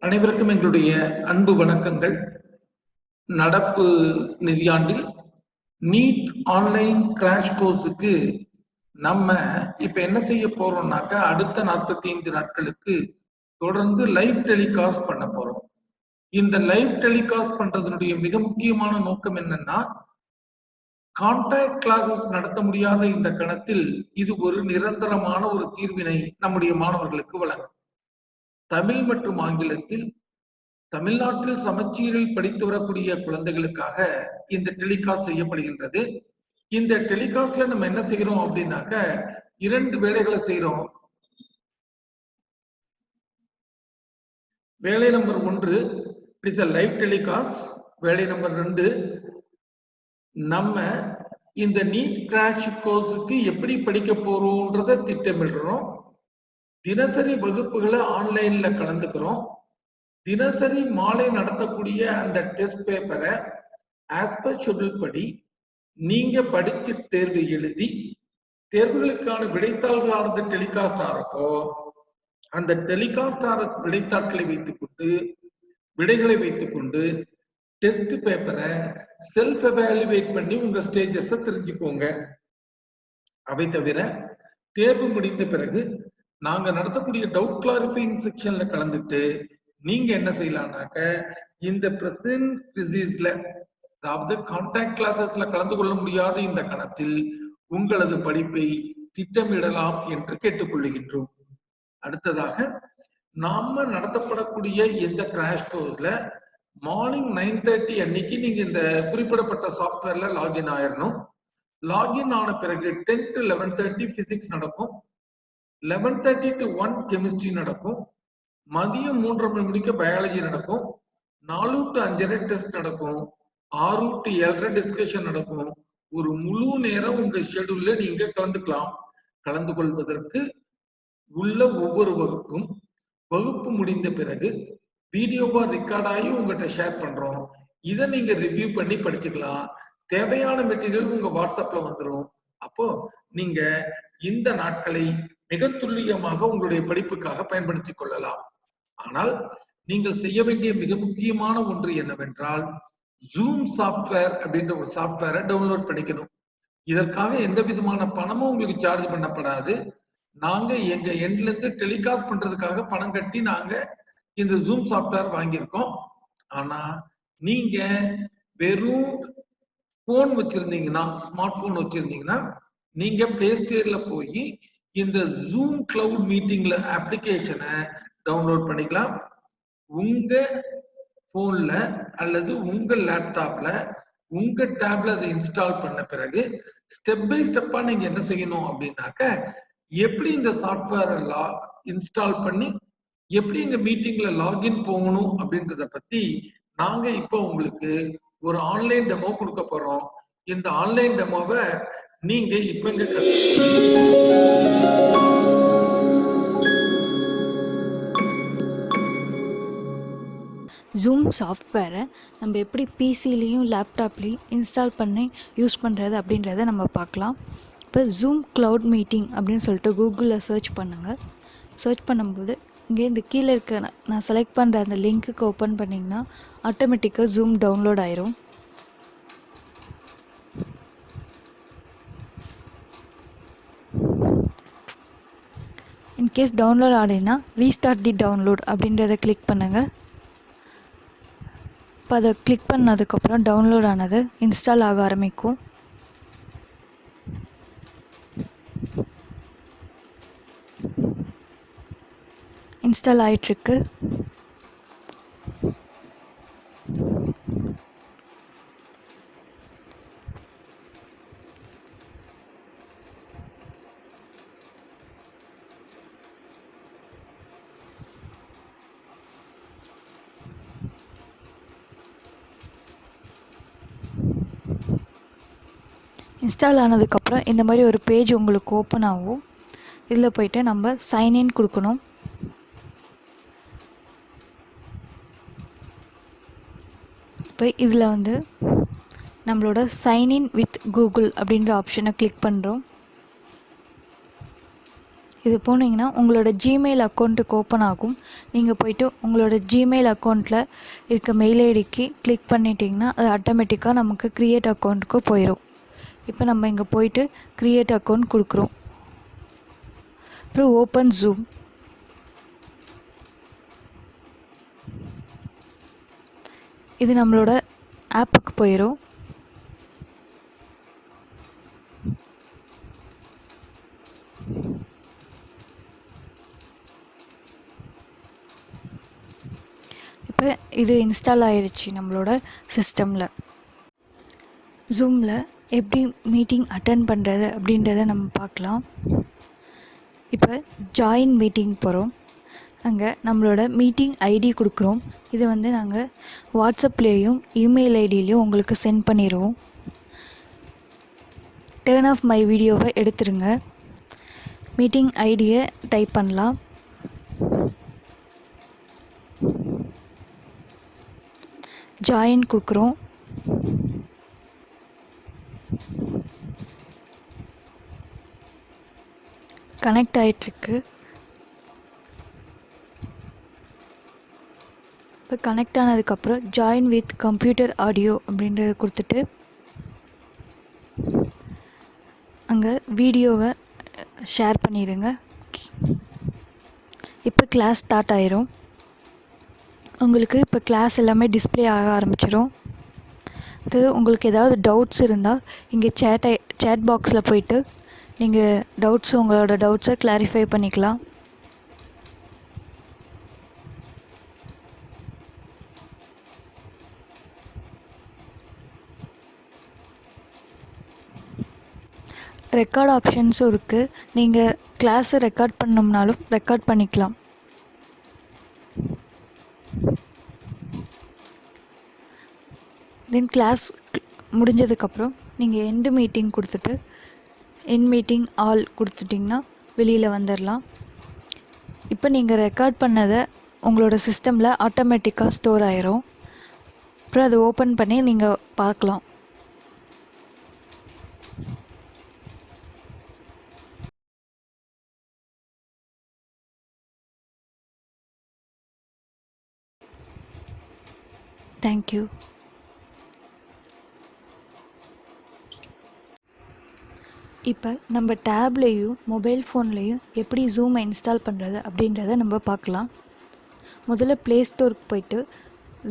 அனைவருக்கும் எங்களுடைய அன்பு வணக்கங்கள். நடப்பு நிதியாண்டில் நீட் ஆன்லைன் கிராஷ் கோர்ஸுக்கு நம்ம இப்ப என்ன செய்ய போறோம்னாக்கா, அடுத்த 45 நாட்களுக்கு தொடர்ந்து லைவ் டெலிகாஸ்ட் பண்ண போறோம். இந்த லைவ் டெலிகாஸ்ட் பண்றதனுடைய மிக முக்கியமான நோக்கம் என்னன்னா, கான்டாக்ட் கிளாஸஸ் நடத்த முடியாத இந்த கணத்தில் இது ஒரு நிரந்தரமான ஒரு தீர்வினை நம்முடைய மாணவர்களுக்கு வழங்கும். தமிழ் மற்றும் ஆங்கிலத்தில் தமிழ்நாட்டில் சமச்சீரில் படித்து வரக்கூடிய குழந்தைகளுக்காக இந்த டெலிகாஸ்ட் செய்யப்படுகின்றது. இந்த டெலிகாஸ்ட்ல நம்ம என்ன செய்யறோம் அப்படின்னாக்க, 2 வேலைகளை செய்யறோம். வேலை number 1 it's a live telecast. வேலை நம்பர் 2, நம்ம இந்த நீட் கிராஷ் கோர்ஸுக்கு எப்படி படிக்க போறோம்ன்றத திட்டமிடுறோம். தினசரி வகுப்புகளை ஆன்லைன்ல கலந்துக்கிறோம். தினசரி மாலை நடத்தக்கூடிய அந்த டெஸ்ட் பேப்பரை ஆஸ் பர் ஷெட்யூல் படி நீங்க படித்து தேர்வு எழுதி தேர்வுகளுக்கான விடைத்தாள்களானது டெலிகாஸ்ட் ஆகிறப்போ அந்த டெலிகாஸ்ட் ஆகிற விடைத்தாட்களை வைத்துக்கொண்டு விடைகளை வைத்துக்கொண்டு டெஸ்ட் பேப்பரை செல்ஃப் எவாலுவேட் பண்ணி உங்க ஸ்டேஜஸ் தெரிஞ்சுக்கோங்க. அவை தவிர தேர்வு முடிந்த பிறகு நாங்க நடத்தக்கூடிய டவுட் கிளாரிஃபைங் செக்ஷன்ல கலந்துட்டு நீங்க என்ன செய்யலாம்னாக்க, இந்த பிரசன்ட் டிசீஸ்ல, அதாவது கான்டாக்ட் கிளாஸஸ்ல கலந்து கொள்ள முடியாத இந்த கணத்தில் உங்களது படிப்பை திட்டமிடலாம் என்று கேட்டுக்கொள்ளுகின்றோம். அடுத்ததாக, நாம நடத்தப்படக்கூடிய இந்த கிராஷ் கோர்ஸ்ல மார்னிங் 9:30 அன்னைக்கு நீங்க இந்த குறிப்பிடப்பட்ட சாஃப்ட்வேர்ல லாகின் ஆயிரணும். லாகின் ஆன பிறகு 10 to 11:30 பிசிக்ஸ் நடக்கும், 11:30 to 1 கெமிஸ்ட்ரி நடக்கும், மதியம் 3:30 மணிக்கு பயாலஜி நடக்கும், 4 to 5:30 டெஸ்ட் நடக்கும், 6 to 7:30 டிஸ்கஷன் நடக்கும். ஒரு முழு நேரம் உங்க ஷெட்யூல்ல நீங்க கலந்துக்கலாம். கலந்து கொள்வதற்கு உள்ள ஒவ்வொரு வகுப்பும் வகுப்பு முடிந்த பிறகு வீடியோவா ரெக்கார்ட் ஆகி உங்ககிட்ட ஷேர் பண்றோம். இதை நீங்க ரிவ்யூ பண்ணி படிச்சுக்கலாம். தேவையான மெட்டீரியல் உங்க வாட்ஸ்அப்ல வந்துடும். அப்போ நீங்க இந்த நாட்களை மிக துல்லியமாக உங்களுடைய படிப்புக்காக பயன்படுத்திக் கொள்ளலாம். ஆனால் நீங்கள் செய்ய வேண்டிய மிக முக்கியமான ஒன்று என்னவென்றால், ஜூம் சாஃப்ட்வேர் அப்படின்ற ஒரு சாஃப்ட்வேரை டவுன்லோட் பண்ணிக்கணும். இதற்காக எந்த விதமான பணமும் உங்களுக்கு சார்ஜ் பண்ணப்படாது. நாங்க எங்க எண்ட்ல இருந்து டெலிகாஸ்ட் பண்றதுக்காக பணம் கட்டி நாங்க இந்த ஜூம் சாஃப்ட்வேர் வாங்கியிருக்கோம். ஆனா நீங்க வெறும் போன் வச்சிருந்தீங்கன்னா, ஸ்மார்ட் போன் வச்சிருந்தீங்கன்னா, நீங்க பிளே ஸ்டோர்ல போய் இந்த ஜூம் கிளவுட் மீட்டிங்ல அப்ளிகேஷனை டவுன்லோட் பண்ணிக்கலாம். உங்க போன்ல அல்லது உங்க லேப்டாப்ல உங்க டேப்ல அதை இன்ஸ்டால் பண்ண பிறகு ஸ்டெப் பை ஸ்டெப்பா நீங்க என்ன செய்யணும் அப்படின்னாக்க, எப்படி இந்த சாஃப்ட்வேர் இன்ஸ்டால் பண்ணி எப்படி இந்த மீட்டிங்ல லாகின் போகணும் அப்படின்றத பத்தி நாங்க இப்போ உங்களுக்கு ஒரு ஆன்லைன் டெமோ கொடுக்க போறோம். இந்த ஆன்லைன் டெமோவை நீங்க இப்ப இங்க ஜூம் சாஃப்ட்வேரை நம்ம எப்படி பிசிலையும் லேப்டாப்லேயும் இன்ஸ்டால் பண்ணி யூஸ் பண்ணுறது அப்படின்றத நம்ம பார்க்கலாம். இப்போ ஜூம் க்ளவுட் மீட்டிங் அப்படின்னு சொல்லிட்டு கூகுளில் சர்ச் பண்ணுங்கள். சர்ச் பண்ணும்போது இங்கே இந்த கீழே இருக்க நான் செலக்ட் பண்ணுற அந்த லிங்க்குக்கு ஓப்பன் பண்ணிங்கன்னா ஆட்டோமேட்டிக்காக ஜூம் டவுன்லோட் ஆயிரும். இன்கேஸ் டவுன்லோட் ஆகலைன்னா ரீஸ்டார்ட் தி டவுன்லோட் அப்படின்றத கிளிக் பண்ணுங்கள். இப்போ அதை கிளிக் பண்ணதுக்கப்புறம் டவுன்லோட் ஆனது இன்ஸ்டால் ஆக ஆரம்பிக்கும். இன்ஸ்டால் ஆகிட்டுருக்கு. இன்ஸ்டால் ஆனதுக்கப்புறம் இந்த மாதிரி ஒரு பேஜ் உங்களுக்கு ஓப்பன் ஆகும். இதில் போய்ட்டு நம்ம சைன்இன் கொடுக்கணும். இப்போ இதில் வந்து நம்மளோட சைன்இன் வித் கூகுள் அப்படின்ற ஆப்ஷனை கிளிக் பண்ணுறோம். இது போனீங்கன்னா உங்களோட ஜிமெயில் அக்கௌண்ட்டுக்கு ஓப்பன் ஆகும். நீங்கள் போய்ட்டு உங்களோட ஜிமெயில் அக்கௌண்ட்டில் இருக்க மெயில் ஐடிக்கு கிளிக் பண்ணிட்டீங்கன்னா அது ஆட்டோமேட்டிக்காக நமக்கு க்ரியேட் அக்கௌண்ட்டுக்கு போயிடும். இப்போ நம்ம இங்கே போய்ட்டு க்ரியேட் அக்கௌண்ட் கொடுக்குறோம். அப்புறம் ஓப்பன் ஜூம். இது நம்மளோட ஆப்புக்கு போயிடும். இப்போ இது இன்ஸ்டால் ஆயிடுச்சு நம்மளோட சிஸ்டமில். ஜூமில் எப்படி மீட்டிங் அட்டன் பண்ணுறது அப்படின்றத நம்ம பார்க்கலாம். இப்போ ஜாயின் மீட்டிங் போகிறோம். அங்கே நம்மளோட மீட்டிங் ஐடி கொடுக்குறோம். இது வந்து நாங்கள் வாட்ஸ்அப்லேயும் இமெயில் ஐடியிலையும் உங்களுக்கு சென்ட் பண்ணிடுவோம். டர்ன் ஆஃப் மை வீடியோவை எடுத்துருங்க. மீட்டிங் ஐடியை டைப் பண்ணலாம். ஜாயின் கொடுக்குறோம். கனெக்ட் ஆகிட்டுருக்கு. இப்போ கனெக்ட் ஆனதுக்கப்புறம் ஜாயின் வித் கம்ப்யூட்டர் ஆடியோ அப்படின்றத கொடுத்துட்டு அங்கே வீடியோவை ஷேர் பண்ணிடுங்க. இப்போ கிளாஸ் ஸ்டார்ட் ஆயிரும். உங்களுக்கு இப்போ கிளாஸ் எல்லாமே டிஸ்ப்ளே ஆக ஆரம்பிச்சிடும். அதாவது உங்களுக்கு ஏதாவது டவுட்ஸ் இருந்தால் இங்கே சேட் பாக்ஸில் போயிட்டு நீங்கள் உங்களோட டவுட்ஸை கிளாரிஃபை பண்ணிக்கலாம். ரெக்கார்ட் ஆப்ஷன்ஸும் இருக்குது. நீங்கள் கிளாஸை ரெக்கார்ட் பண்ணோம்னாலும் ரெக்கார்ட் பண்ணிக்கலாம். தென் கிளாஸ் முடிஞ்சதுக்கப்புறம் நீங்கள் எண்டு மீட்டிங் கொடுத்துட்டு எண்ட் மீட்டிங் ஆல் கொடுத்துட்டிங்கன்னா வெளியில் வந்துடலாம். இப்போ நீங்கள் ரெக்கார்ட் பண்ணதை உங்களோட சிஸ்டமில் ஆட்டோமேட்டிக்காக ஸ்டோர் ஆயிரும். அப்புறம் அதை ஓப்பன் பண்ணி நீங்கள் பார்க்கலாம். தேங்க்யூ. இப்போ நம்ம டேப்லேயும் மொபைல் ஃபோன்லேயும் எப்படி ஜூமை இன்ஸ்டால் பண்ணுறது அப்படின்றத நம்ம பார்க்கலாம். முதல்ல ப்ளே ஸ்டோருக்கு போய்ட்டு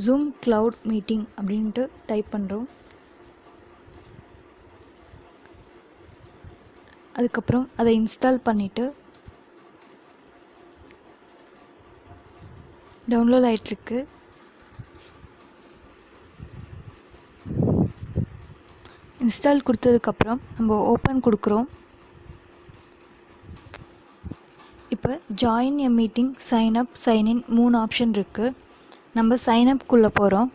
ஜூம் க்ளவுட் மீட்டிங் அப்படின்ட்டு டைப் பண்ணுறோம். அதுக்கப்புறம் அதை இன்ஸ்டால் பண்ணிவிட்டு டவுன்லோட் ஆகிட்டுருக்கு. இன்ஸ்டால் கொடுத்ததுக்கப்புறம் நம்ம ஓப்பன் கொடுக்குறோம். இப்போ join a meeting, sign up, sign in 3 option இருக்குது. நம்ம சைன்அப்குள்ளே போகிறோம்.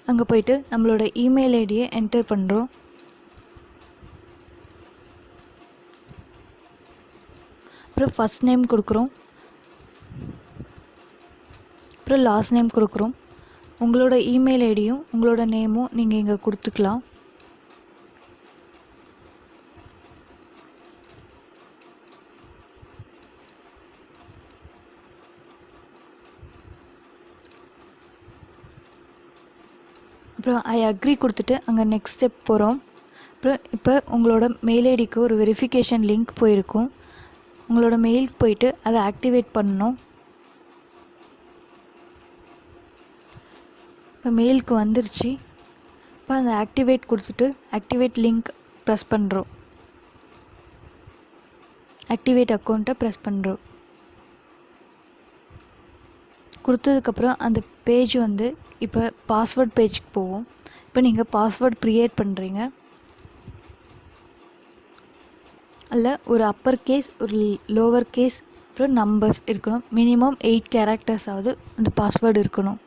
அங்கே போய்ட்டு நம்மளோட இமெயில் ஐடியை என்டர் பண்ணுறோம். அப்புறம் ஃபஸ்ட் நேம் கொடுக்குறோம். அப்புறம் லாஸ்ட் நேம் கொடுக்குறோம். உங்களோட இமெயில் ஐடியும் உங்களோட நேமும் நீங்கள் இங்கே கொடுத்துக்கலாம். அப்புறம் ஐ அக்ரி கொடுத்துட்டு அங்கே நெக்ஸ்ட் ஸ்டெப் போகிறோம். அப்புறம் இப்போ உங்களோட மெயில் ஐடிக்கு ஒரு வெரிஃபிகேஷன் லிங்க் போயிருக்கும். உங்களோட மெயிலுக்கு போயிட்டு அதை ஆக்டிவேட் பண்ணணும். இப்போ மெயிலுக்கு வந்துருச்சு. இப்போ அந்த ஆக்டிவேட் கொடுத்துட்டு ஆக்டிவேட் லிங்க் ப்ரெஸ் பண்ணுறோம். ஆக்டிவேட் அக்கௌண்ட்டை ப்ரெஸ் பண்ணுறோம். கொடுத்ததுக்கப்புறம் அந்த பேஜ் வந்து இப்போ பாஸ்வேர்ட் பேஜுக்கு போவோம். இப்போ நீங்கள் பாஸ்வேர்ட் க்ரியேட் பண்ணுறீங்க. அதில் ஒரு அப்பர் கேஸ், ஒரு லோவர் கேஸ், அப்புறம் நம்பர்ஸ் இருக்கணும். மினிமம் 8 கேரக்டர்ஸாவது அந்த பாஸ்வேர்டு இருக்கணும்.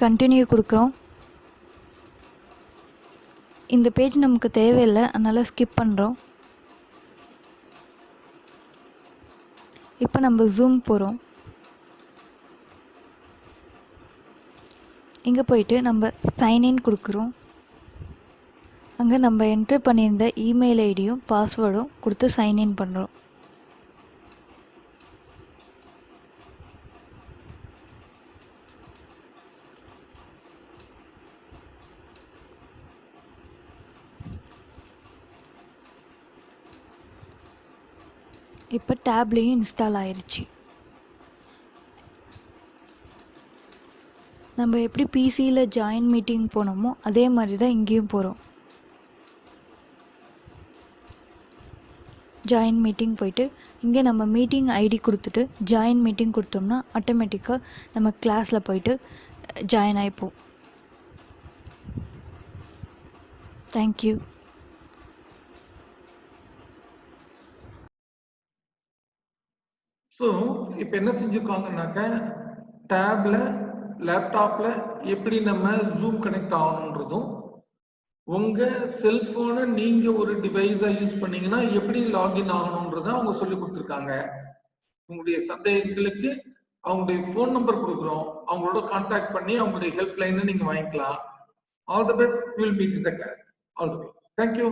கண்டினியூ கொடுக்குறோம். இந்த பேஜ் நமக்கு தேவையில்லை, அதனால் ஸ்கிப் பண்ணுறோம். இப்போ நம்ம ஜூம் போகிறோம். இங்கே போயிட்டு நம்ம சைன்இன் கொடுக்குறோம். அங்கே நம்ம என்ட்ரு பண்ணியிருந்த இமெயில் ஐடியும் பாஸ்வேர்டும் கொடுத்து சைன்இன் பண்ணுறோம். இப்போ டேப்லேயும் இன்ஸ்டால் ஆயிடுச்சு. நம்ம எப்படி பிசியில் ஜாயின் மீட்டிங் போனோமோ அதே மாதிரி தான் இங்கேயும் போகிறோம். ஜாயின் மீட்டிங் போயிட்டு இங்கே நம்ம மீட்டிங் ஐடி கொடுத்துட்டு ஜாயின் மீட்டிங் கொடுத்தோம்னா ஆட்டோமேட்டிக்காக நம்ம கிளாஸில் போயிட்டு ஜாயின் ஆகிப்போம். தேங்க்யூ. ஸோ இப்போ என்ன செஞ்சுருக்காங்கனாக்க டேப்ல லேப்டாப்ல எப்படி நம்ம ஜூம் கனெக்ட் ஆகணுன்றதும், உங்க செல்போனை நீங்க ஒரு டிவைஸா யூஸ் பண்ணீங்கன்னா எப்படி லாகின் ஆகணுன்றத அவங்க சொல்லி கொடுத்துருக்காங்க. உங்களுடைய சந்தேகங்களுக்கு அவங்களுடைய ஃபோன் நம்பர் கொடுக்குறோம், அவங்களோட கான்டாக்ட் பண்ணி அவங்களுடைய ஹெல்ப் லைனை நீங்க வாங்கிக்கலாம். All the best, will meet in the class. All the best. Thank you.